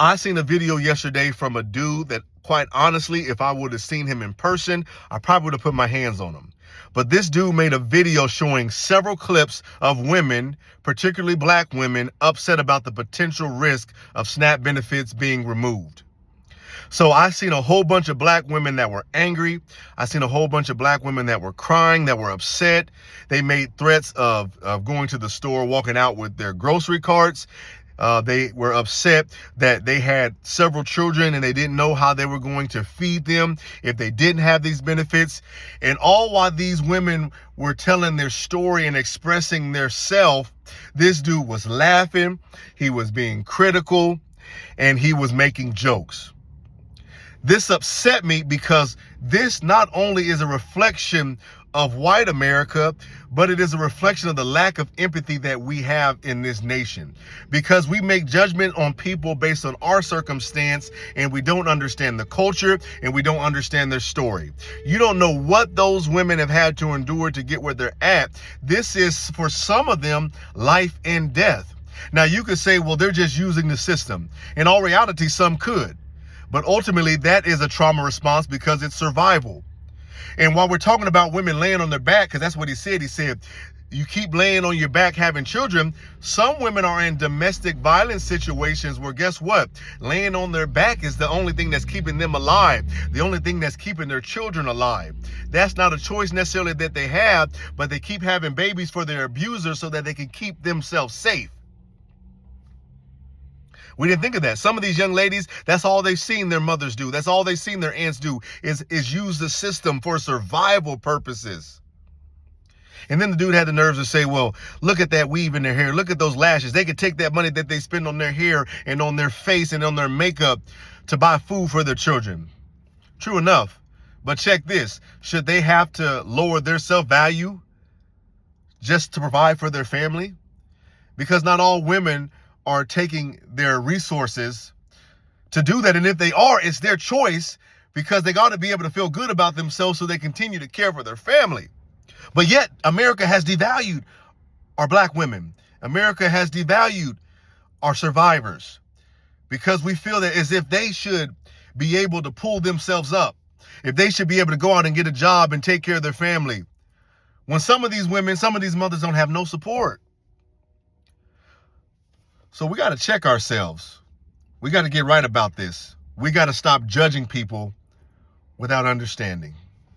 I seen a video yesterday from a dude that, quite honestly, if I would have seen him in person, I probably would have put my hands on him. But this dude made a video showing several clips of women, particularly black women, upset about the potential risk of SNAP benefits being removed. So I seen a whole bunch of black women that were angry. I seen a whole bunch of black women that were crying, that were upset. They made threats of going to the store, walking out with their grocery carts. They were upset that they had several children and they didn't know how they were going to feed them if they didn't have these benefits. And all while these women were telling their story and expressing their self, this dude was laughing, he was being critical, and he was making jokes. This upset me because this not only is a reflection of white America, but it is a reflection of the lack of empathy that we have in this nation, because we make judgment on people based on our circumstance and we don't understand the culture and we don't understand their story. You don't know what those women have had to endure to get where they're at. This is, for some of them, life and death. Now you could say, well, they're just using the system. In all reality, some could. But ultimately, that is a trauma response because it's survival. And while we're talking about women laying on their back, because that's what he said, you keep laying on your back having children. Some women are in domestic violence situations where, guess what? Laying on their back is the only thing that's keeping them alive, the only thing that's keeping their children alive. That's not a choice necessarily that they have, but they keep having babies for their abusers so that they can keep themselves safe. We didn't think of that. Some of these young ladies, that's all they've seen their mothers do. That's all they've seen their aunts do is use the system for survival purposes. And then the dude had the nerves to say, well, look at that weave in their hair. Look at those lashes. They could take that money that they spend on their hair and on their face and on their makeup to buy food for their children. True enough. But check this. Should they have to lower their self-value just to provide for their family? Because not all women are taking their resources to do that. And if they are, it's their choice, because they got to be able to feel good about themselves so they continue to care for their family. But yet America has devalued our black women. America has devalued our survivors because we feel that as if they should be able to pull themselves up, if they should be able to go out and get a job and take care of their family, when some of these women, some of these mothers don't have no support. So we got to check ourselves. We got to get right about this. We got to stop judging people without understanding.